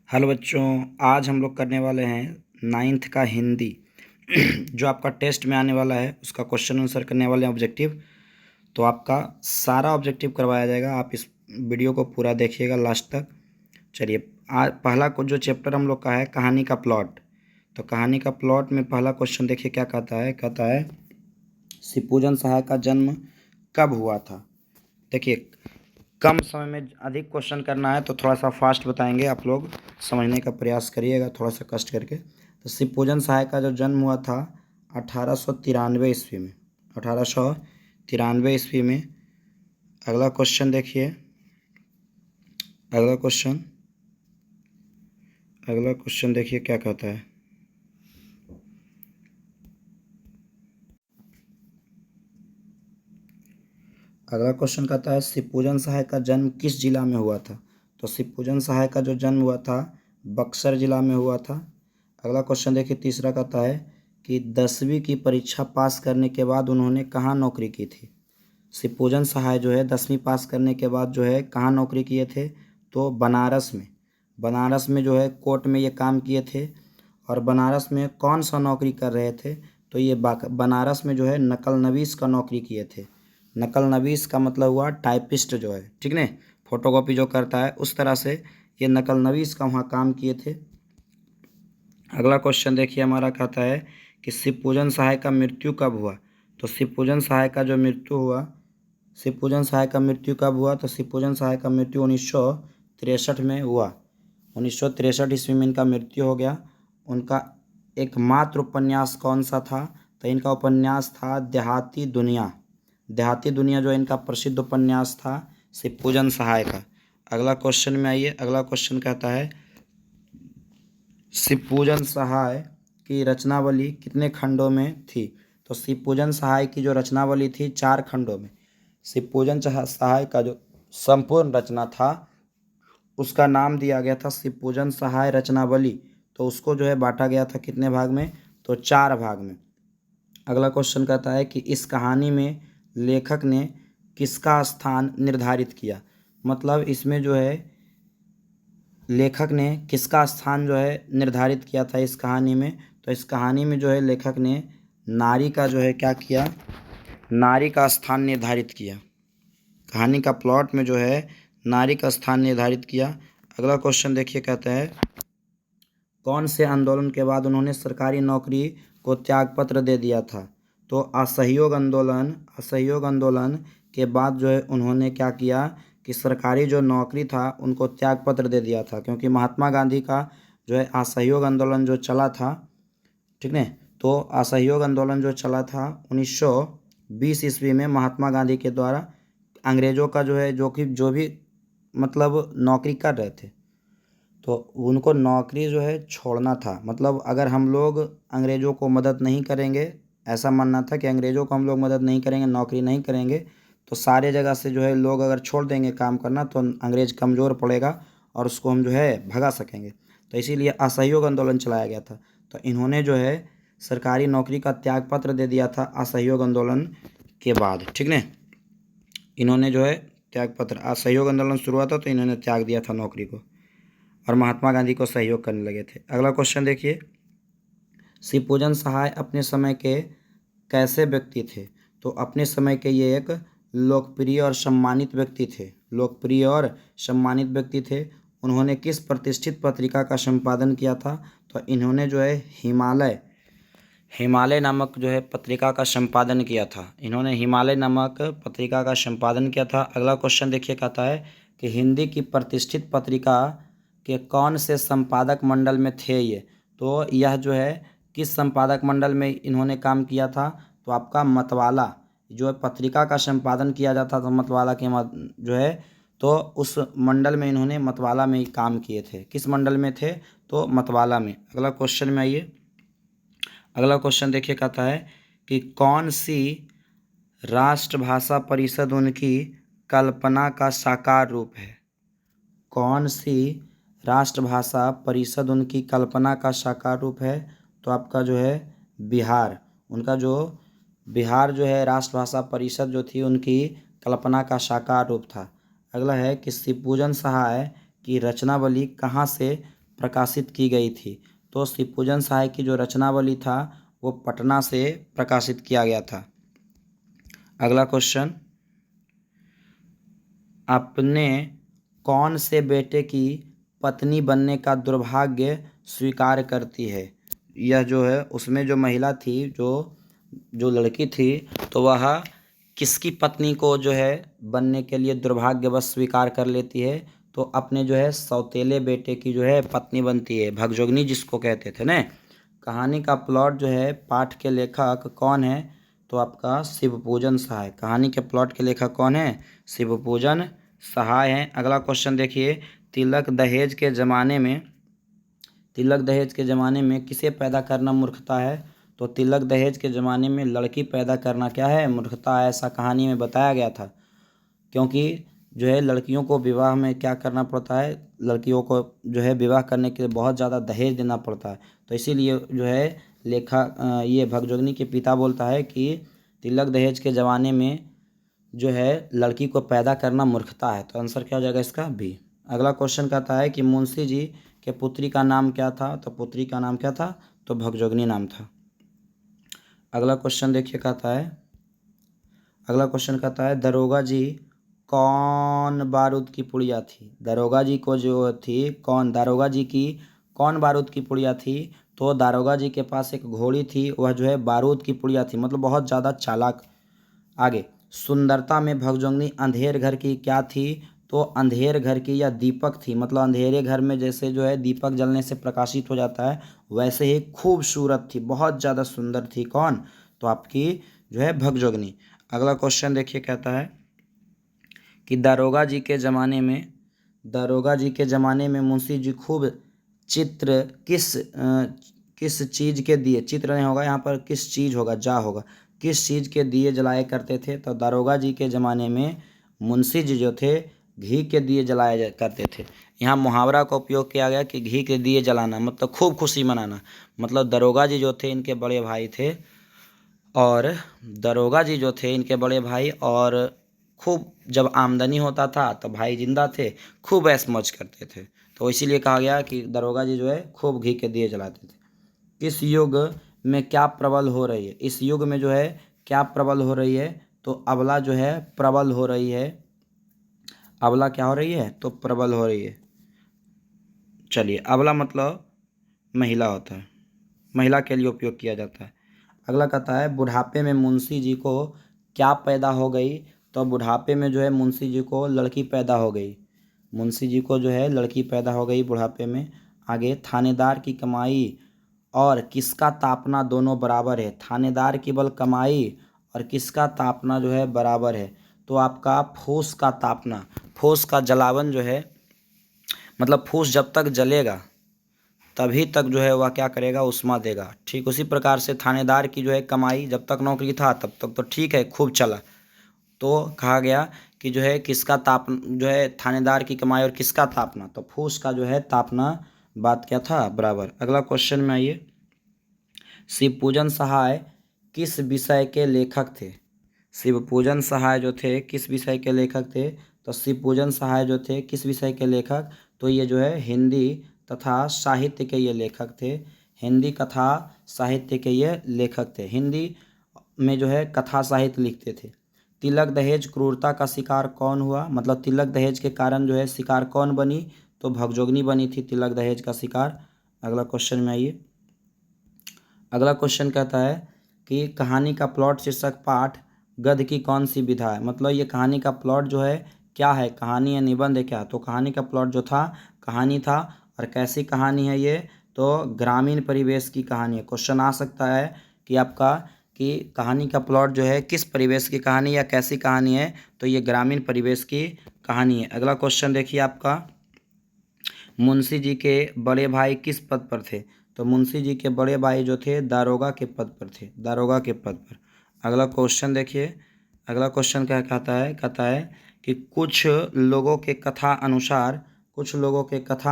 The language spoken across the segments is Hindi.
हेलो बच्चों, आज हम लोग करने वाले हैं नाइन्थ का हिंदी जो आपका टेस्ट में आने वाला है उसका क्वेश्चन आंसर करने वाले हैं ऑब्जेक्टिव। तो आपका सारा ऑब्जेक्टिव करवाया जाएगा। आप इस वीडियो को पूरा देखिएगा लास्ट तक। चलिए, आज पहला जो चैप्टर हम लोग का है कहानी का प्लॉट। तो कहानी का प्लॉट में पहला क्वेश्चन देखिए क्या कहता है शिवपूजन सहाय का जन्म कब हुआ था। देखिए, कम समय में अधिक क्वेश्चन करना है तो थोड़ा सा फास्ट बताएंगे, आप लोग समझने का प्रयास करिएगा थोड़ा सा कष्ट करके। तो शिवपूजन सहाय का जो जन्म हुआ था 1893 ईस्वी में। 1893 ईस्वी में। अगला क्वेश्चन देखिए। अगला क्वेश्चन देखिए क्या कहता है। अगला क्वेश्चन कहता है शिवपूजन सहाय का जन्म किस जिला में हुआ था। तो शिवपूजन सहाय का जो जन्म हुआ था बक्सर जिला में हुआ था। अगला क्वेश्चन देखिए, तीसरा कहता है कि 10वीं की परीक्षा पास करने के बाद उन्होंने कहाँ नौकरी की थी। शिवपूजन सहाय जो है 10वीं पास करने के बाद जो है कहाँ नौकरी किए थे, तो बनारस में। बनारस में जो है कोर्ट में ये काम किए थे। और बनारस में कौन सा नौकरी कर रहे थे, तो ये बनारस में जो है नकल नवीस का नौकरी किए थे। नकल नवीस का मतलब हुआ टाइपिस्ट जो है, ठीक ने, फोटोकॉपी जो करता है उस तरह से ये नकल नवीस का वहाँ काम किए थे। अगला क्वेश्चन देखिए हमारा कहता है कि शिवपूजन सहाय का मृत्यु कब हुआ। तो शिवपूजन सहाय का जो मृत्यु हुआ, शिवपूजन सहाय का मृत्यु कब हुआ, तो शिवपूजन सहाय का मृत्यु 1963 में हुआ। 1963 ईस्वी में इनका मृत्यु हो गया। उनका एकमात्र उपन्यास कौन सा था, तो इनका उपन्यास था देहाती दुनिया। देहाती दुनिया जो इनका प्रसिद्ध उपन्यास था शिवपूजन सहाय का। अगला क्वेश्चन में आइए। अगला क्वेश्चन कहता है शिवपूजन सहाय की रचनावली कितने खंडों में थी। तो शिवपूजन सहाय की जो रचनावली थी 4 खंडों में। शिवपूजन सहाय का जो संपूर्ण रचना था उसका नाम दिया गया था शिवपूजन सहाय रचनावली। तो उसको जो है बांटा गया था कितने भाग में, तो 4 भाग में। अगला क्वेश्चन कहता है कि इस कहानी में लेखक ने किसका स्थान निर्धारित किया। मतलब इसमें जो है लेखक ने किसका स्थान जो है निर्धारित किया था इस कहानी में। तो इस कहानी में जो है लेखक ने नारी का जो है क्या किया, नारी का स्थान निर्धारित किया। कहानी का प्लॉट में जो है नारी का स्थान निर्धारित किया। अगला क्वेश्चन देखिए कहता है कौन से आंदोलन के बाद उन्होंने सरकारी नौकरी को त्यागपत्र दे दिया था। तो असहयोग आंदोलन के बाद जो है उन्होंने क्या किया कि सरकारी जो नौकरी था उनको त्यागपत्र दे दिया था, क्योंकि महात्मा गांधी का जो है असहयोग आंदोलन जो चला था, ठीक है। तो असहयोग आंदोलन जो चला था 1920 ईस्वी में महात्मा गांधी के द्वारा अंग्रेज़ों का जो है जो भी मतलब नौकरी कर रहे थे तो उनको नौकरी जो है छोड़ना था। मतलब अगर हम लोग अंग्रेज़ों को मदद नहीं करेंगे, ऐसा मानना था कि अंग्रेज़ों को हम लोग मदद नहीं करेंगे, नौकरी नहीं करेंगे, तो सारे जगह से जो है लोग अगर छोड़ देंगे काम करना तो अंग्रेज़ कमज़ोर पड़ेगा और उसको हम जो है भगा सकेंगे। तो इसीलिए असहयोग आंदोलन चलाया गया था। तो इन्होंने जो है सरकारी नौकरी का त्यागपत्र दे दिया था असहयोग आंदोलन के बाद, ठीक है। इन्होंने जो है त्यागपत्र, असहयोग आंदोलन शुरू हुआ था तो इन्होंने त्याग दिया था नौकरी को और महात्मा गांधी को सहयोग करने लगे थे। अगला क्वेश्चन देखिए, शिवपूजन सहाय अपने समय के कैसे व्यक्ति थे। तो अपने समय के ये एक लोकप्रिय और सम्मानित व्यक्ति थे। लोकप्रिय और सम्मानित व्यक्ति थे। उन्होंने किस प्रतिष्ठित पत्रिका का संपादन किया था। तो इन्होंने जो है हिमालय हिमालय नामक जो है पत्रिका का संपादन किया था। इन्होंने हिमालय नामक पत्रिका का संपादन किया था। अगला क्वेश्चन देखिए कहता है कि हिंदी की प्रतिष्ठित पत्रिका के कौन से संपादक मंडल में थे ये। तो यह जो है किस संपादक मंडल में इन्होंने काम किया था, तो आपका मतवाला जो है पत्रिका का संपादन किया जाता था मतवाला के जो है, तो उस मंडल में इन्होंने मतवाला में ही काम किए थे। किस मंडल में थे, तो मतवाला में। अगला क्वेश्चन में आइए। अगला क्वेश्चन देखिए कहता है कि कौन सी राष्ट्रभाषा परिषद उनकी कल्पना का साकार रूप है। कौन सी राष्ट्रभाषा परिषद उनकी कल्पना का साकार रूप है, तो आपका जो है बिहार। उनका जो बिहार जो है राष्ट्रभाषा परिषद जो थी उनकी कल्पना का साकार रूप था। अगला है कि शिवपूजन सहाय की रचनावली कहाँ से प्रकाशित की गई थी। तो शिवपूजन सहाय की जो रचनावली था वो पटना से प्रकाशित किया गया था। अगला क्वेश्चन, अपने कौन से बेटे की पत्नी बनने का दुर्भाग्य स्वीकार करती है? यह जो है उसमें जो महिला थी, जो जो लड़की थी, तो वह किसकी पत्नी को जो है बनने के लिए दुर्भाग्यवश स्वीकार कर लेती है? तो अपने जो है सौतेले बेटे की जो है पत्नी बनती है, भगजोगनी जिसको कहते थे ना। कहानी का प्लॉट जो है, पाठ के लेखक कौन है? तो आपका शिवपूजन सहाय। कहानी के प्लॉट के लेखक कौन है? शिवपूजन सहाय हैं। अगला क्वेश्चन देखिए, तिलक दहेज के ज़माने में तिलक दहेज के ज़माने में किसे पैदा करना मूर्खता है? तो तिलक दहेज के ज़माने में लड़की पैदा करना क्या है? मूर्खता है, ऐसा कहानी में बताया गया था। क्योंकि जो है लड़कियों को विवाह में क्या करना पड़ता है, लड़कियों को जो है विवाह करने के लिए बहुत ज़्यादा दहेज देना पड़ता है। तो इसीलिए जो है ये भगजोगनी के पिता बोलता है कि तिलक दहेज के ज़माने में जो है लड़की को पैदा करना मूर्खता है। तो आंसर क्या हो जाएगा इसका? बी। अगला क्वेश्चन कहता है कि मुंशी जी के पुत्री का नाम क्या था? तो पुत्री का नाम क्या था? तो भगजोगनी नाम था। अगला क्वेश्चन देखिए, कहता है दरोगा जी कौन बारूद की पुड़िया थी? दरोगा जी को जो थी कौन, दारोगा जी की कौन बारूद की पुड़िया थी? तो दारोगा जी के पास एक घोड़ी थी, वह जो है बारूद की पुड़िया थी, मतलब बहुत ज़्यादा चालाक। आगे, सुंदरता में भगजोगनी अंधेर घर की क्या थी? तो अंधेर घर की या दीपक थी, मतलब अंधेरे घर में जैसे जो है दीपक जलने से प्रकाशित हो जाता है, वैसे ही खूबसूरत थी, बहुत ज़्यादा सुंदर थी। कौन? तो आपकी जो है भगजोगनी। अगला क्वेश्चन देखिए, कहता है कि दारोगा जी के ज़माने में मुंशी जी खूब चित्र किस चीज़ के दिए, चित्र नहीं होगा यहाँ पर, किस चीज़ होगा, जा होगा, किस चीज़ के दिए जलाए करते थे? तो दारोगा जी के ज़माने में मुंशी जी जो थे घी के दिए जलाए करते थे। यहाँ मुहावरा का उपयोग किया गया कि घी के दिए जलाना मतलब खूब खुशी मनाना। मतलब दरोगा जी जो थे इनके बड़े भाई थे, और दरोगा जी जो थे इनके बड़े भाई, और खूब जब आमदनी होता था तो भाई जिंदा थे, खूब ऐश मौज करते थे। तो इसीलिए कहा गया कि दरोगा जी जो है खूब घी के दिए जलाते थे। किस युग में क्या प्रबल हो रही है? इस युग में जो है क्या प्रबल हो रही है? तो अबला जो है प्रबल हो रही है। अबला क्या हो रही है? तो प्रबल हो रही है। चलिए, अबला मतलब महिला होता है, महिला के लिए उपयोग किया जाता है। अगला कहता है बुढ़ापे में मुंशी जी को क्या पैदा हो गई? तो बुढ़ापे में जो है मुंशी जी को लड़की पैदा हो गई। मुंशी जी को जो है लड़की पैदा हो गई बुढ़ापे में। आगे, थानेदार की कमाई और किसका तापना दोनों बराबर है? थानेदार की बल कमाई और किसका तापना जो है बराबर है? तो आपका फूस का तापना, फूस का जलावन जो है, मतलब फूस जब तक जलेगा तभी तक जो है वह क्या करेगा? उष्मा देगा। ठीक उसी प्रकार से थानेदार की जो है कमाई, जब तक नौकरी था तब तक तो ठीक है, खूब चला। तो कहा गया कि जो है किसका ताप जो है थानेदार की कमाई और किसका तापना, तो फूस का जो है तापना बात क्या था? बराबर। अगला क्वेश्चन में आइए, शिवपूजन सहाय किस विषय के लेखक थे? शिवपूजन सहाय जो थे किस विषय के लेखक थे? तो शिवपूजन सहाय जो थे किस विषय के लेखक? तो ये जो है हिंदी तथा साहित्य के ये लेखक थे। हिंदी कथा साहित्य के ये लेखक थे। हिंदी में जो है कथा साहित्य लिखते थे। तिलक दहेज क्रूरता का शिकार कौन हुआ? मतलब तिलक दहेज के कारण जो है शिकार कौन बनी? तो भगजोगनी बनी थी तिलक दहेज का शिकार। अगला क्वेश्चन में आइए। अगला क्वेश्चन कहता है कि कहानी का प्लॉट शीर्षक पाठ गद्य की कौन सी विधा है? मतलब ये कहानी का प्लॉट जो है क्या है, कहानी या निबंध है क्या? तो कहानी का प्लॉट जो था कहानी था। और कैसी कहानी है ये? तो ग्रामीण परिवेश की कहानी है। क्वेश्चन आ सकता है कि आपका कि कहानी का प्लॉट जो है किस परिवेश की कहानी या कैसी कहानी है? तो ये ग्रामीण परिवेश की कहानी है। अगला क्वेश्चन देखिए आपका, मुंशी जी के बड़े भाई किस पद पर थे? तो मुंशी जी के बड़े भाई जो थे दारोगा के पद पर थे, दारोगा के पद पर। अगला क्वेश्चन देखिए, अगला क्वेश्चन क्या कहता है कि कुछ लोगों के कथा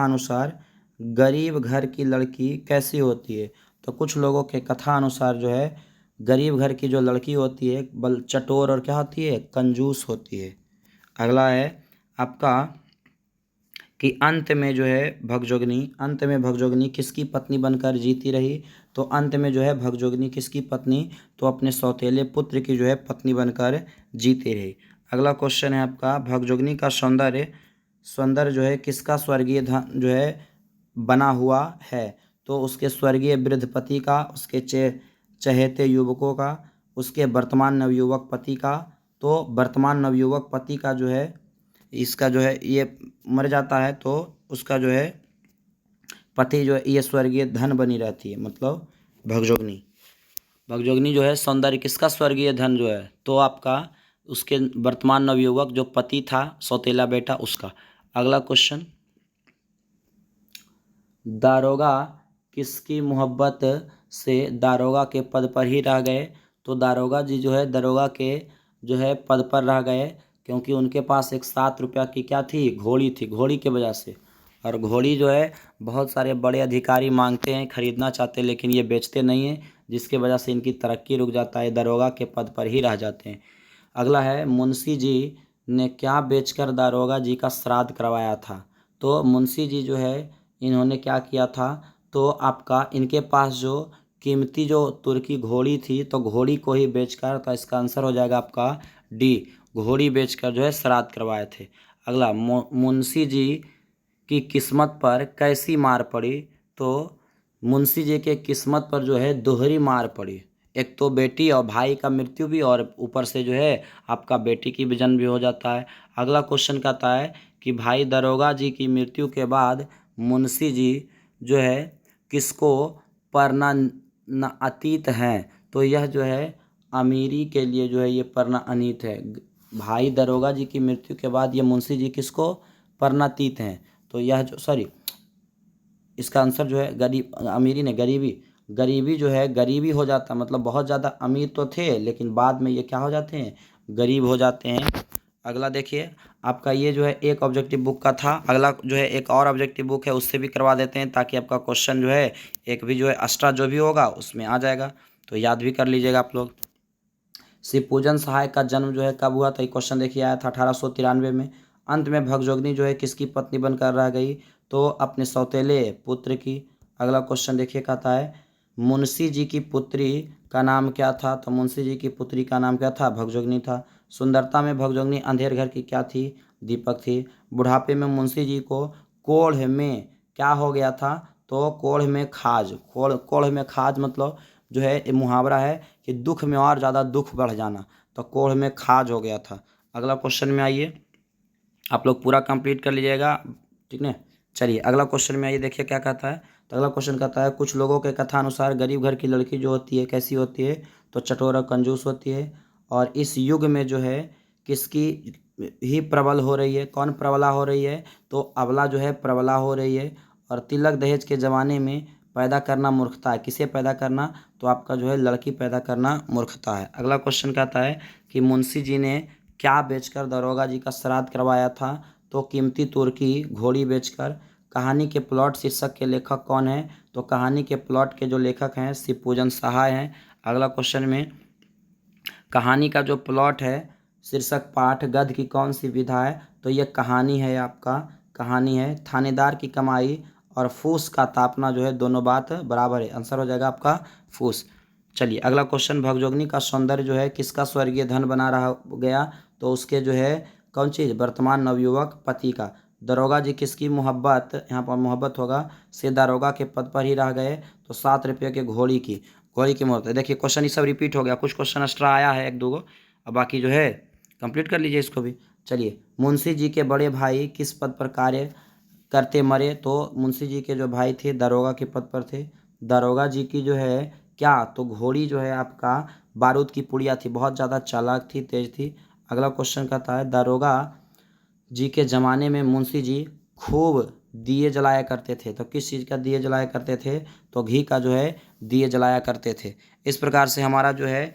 अनुसार गरीब घर की लड़की कैसी होती है? तो कुछ लोगों के कथा अनुसार जो है गरीब घर की जो लड़की होती है बल चटोर और क्या होती है? कंजूस होती है। अगला है आपका कि अंत में जो है भगजोगनी किसकी पत्नी बनकर जीती रही। तो अंत में जो है भगजोगनी किसकी पत्नी, तो अपने सौतेले पुत्र की जो है पत्नी बनकर जीती रही। अगला क्वेश्चन है आपका, भगजोगनी का सौंदर्य जो है किसका स्वर्गीय धन जो है बना हुआ है। तो उसके स्वर्गीय वृद्ध पति का, उसके चहेते युवकों का, उसके वर्तमान नवयुवक पति का। तो वर्तमान नवयुवक पति का जो है, इसका जो है ये मर जाता है तो उसका जो है पति जो है ये स्वर्गीय धन बनी रहती है, मतलब भगजोगनी जो है सौंदर्य किसका स्वर्गीय धन जो है, तो आपका उसके वर्तमान नवयुवक जो पति था सौतेला बेटा उसका। अगला क्वेश्चन, दारोगा किसकी मोहब्बत से दारोगा के पद पर ही रह गए। तो दारोगा जी जो है दरोगा के जो है पद पर रह गए क्योंकि उनके पास एक 7 रुपया की क्या थी, घोड़ी थी, घोड़ी के वजह से। और घोड़ी जो है बहुत सारे बड़े अधिकारी मांगते हैं, खरीदना चाहते हैं, लेकिन ये बेचते नहीं हैं, जिसके वजह से इनकी तरक्की रुक जाता है, दरोगा के पद पर ही रह जाते हैं। अगला है, मुंशी जी ने क्या बेचकर दारोगा जी का श्राद्ध करवाया था। तो मुंशी जी जो है इन्होंने क्या किया था, तो आपका इनके पास जो कीमती जो तुर्की घोड़ी थी, तो घोड़ी को ही बेचकर, तो इसका आंसर हो जाएगा आपका डी, घोड़ी बेचकर जो है श्राद्ध करवाए थे। अगला, मुंशी जी की किस्मत पर कैसी मार पड़ी। तो मुंशी जी के किस्मत पर जो है दोहरी मार पड़ी, एक तो बेटी और भाई का मृत्यु भी, और ऊपर से जो है आपका बेटी की भी जन्म भी हो जाता है। अगला क्वेश्चन कहता है कि भाई दरोगा जी की मृत्यु के बाद मुंशी जी जो है किसको परणातीत हैं। तो यह जो है अमीरी के लिए जो है ये परणातीत है। भाई दरोगा जी की मृत्यु के बाद ये मुंशी जी किसको परणातीत हैं। तो यह जो इसका आंसर जो है गरीब, अमीरी ने गरीबी जो है गरीबी हो जाता, मतलब बहुत ज़्यादा अमीर तो थे लेकिन बाद में ये क्या हो जाते हैं, गरीब हो जाते हैं। अगला देखिए आपका, ये जो है एक ऑब्जेक्टिव बुक का था। अगला जो है एक और ऑब्जेक्टिव बुक है, उससे भी करवा देते हैं ताकि आपका क्वेश्चन जो है एक भी जो है एक्स्ट्रा जो भी होगा उसमें आ जाएगा, तो याद भी कर लीजिएगा आप लोग। शिवपूजन सहाय का जन्म जो है कब हुआ, तो ये क्वेश्चन देखिए आया था 1893 में। अंत में भगजोगनी जो है किसकी पत्नी बनकर रह गई, तो अपने सौतेले पुत्र की। अगला क्वेश्चन देखिए कहता है, मुंशी जी की पुत्री का नाम क्या था। तो मुंशी जी की पुत्री का नाम क्या था, भगजोगनी था। सुंदरता में भगजोगनी अंधेर घर की क्या थी, दीपक थी। बुढ़ापे में मुंशी जी को कोढ़ में क्या हो गया था, तो कोढ़ में खाज, कोढ़ में खाज मतलब जो है ये मुहावरा है कि दुख में और ज़्यादा दुख बढ़ जाना, तो कोढ़ में खाज हो गया था। अगला क्वेश्चन में आइए, आप लोग पूरा कंप्लीट कर लीजिएगा, ठीक है। चलिए अगला क्वेश्चन में आइए, देखिए क्या कहता है। तो अगला क्वेश्चन कहता है, कुछ लोगों के कथा अनुसार गरीब घर की लड़की जो होती है कैसी होती है, तो चटोर और कंजूस होती है। और इस युग में जो है किसकी ही प्रबल हो रही है, कौन प्रबला हो रही है, तो अबला जो है प्रबला हो रही है। और तिलक दहेज के ज़माने में पैदा करना मूर्खता है, किसे पैदा करना, तो आपका जो है लड़की पैदा करना मूर्खता है। अगला क्वेश्चन कहता है कि मुंशी जी ने क्या बेचकर दरोगा जी का श्राद्ध करवाया था, तो कीमती तुर्की घोड़ी बेचकर। कहानी के प्लॉट शीर्षक के लेखक कौन है, तो कहानी के प्लॉट के जो लेखक हैं शिवपूजन सहाय हैं। अगला क्वेश्चन में, कहानी का जो प्लॉट है शीर्षक पाठ गध की कौन सी विधा है, तो यह कहानी है, आपका कहानी है। थानेदार की कमाई और फूस का तापना जो है दोनों बात बराबर है, आंसर हो जाएगा आपका फूस। चलिए अगला क्वेश्चन, भगजोगनी का सौंदर्य जो है किसका स्वर्गीय धन बना रहा गया, तो उसके जो है कौन चीज़, वर्तमान नवयुवक पति का। दरोगा जी किसकी मोहब्बत, यहाँ पर मोहब्बत होगा, से दारोगा के पद पर ही रह गए, तो 7 रुपये के घोड़ी की मोहब्बत। देखिए क्वेश्चन ये सब रिपीट हो गया, कुछ क्वेश्चन एक्स्ट्रा आया है एक दो गो, अब बाकी जो है कंप्लीट कर लीजिए इसको भी। चलिए, मुंशी जी के बड़े भाई किस पद पर कार्य करते मरे, तो मुंशी जी के जो भाई थे दरोगा के पद पर थे। दरोगा जी की जो है क्या, तो घोड़ी जो है आपका बारूद की पुड़िया थी, बहुत ज़्यादा चालाक थी, तेज थी। अगला क्वेश्चन कहता है, दारोगा जी के ज़माने में मुंशी जी खूब दिए जलाया करते थे, तो किस चीज़ का दिए जलाया करते थे, तो घी का जो है दिए जलाया करते थे। इस प्रकार से हमारा जो है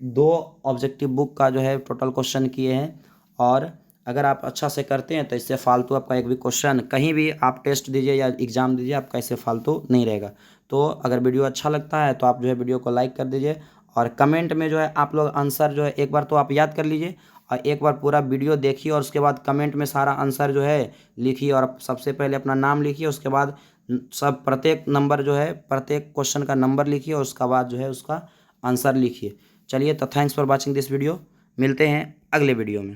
2 ऑब्जेक्टिव बुक का जो है टोटल क्वेश्चन किए हैं। और अगर आप अच्छा से करते हैं तो इससे फालतू आपका एक भी क्वेश्चन कहीं भी आप टेस्ट दीजिए या एग्ज़ाम दीजिए, आपका इससे फालतू नहीं रहेगा। तो अगर वीडियो अच्छा लगता है तो आप जो है वीडियो को लाइक कर दीजिए, और कमेंट में जो है आप लोग आंसर जो है एक बार तो आप याद कर लीजिए, और एक बार पूरा वीडियो देखिए और उसके बाद कमेंट में सारा आंसर जो है लिखिए और सबसे पहले अपना नाम लिखिए, उसके बाद सब प्रत्येक नंबर जो है प्रत्येक क्वेश्चन का नंबर लिखिए और उसका बाद जो है उसका आंसर लिखिए। चलिए, तो thanks for watching this video. मिलते हैं अगले वीडियो में।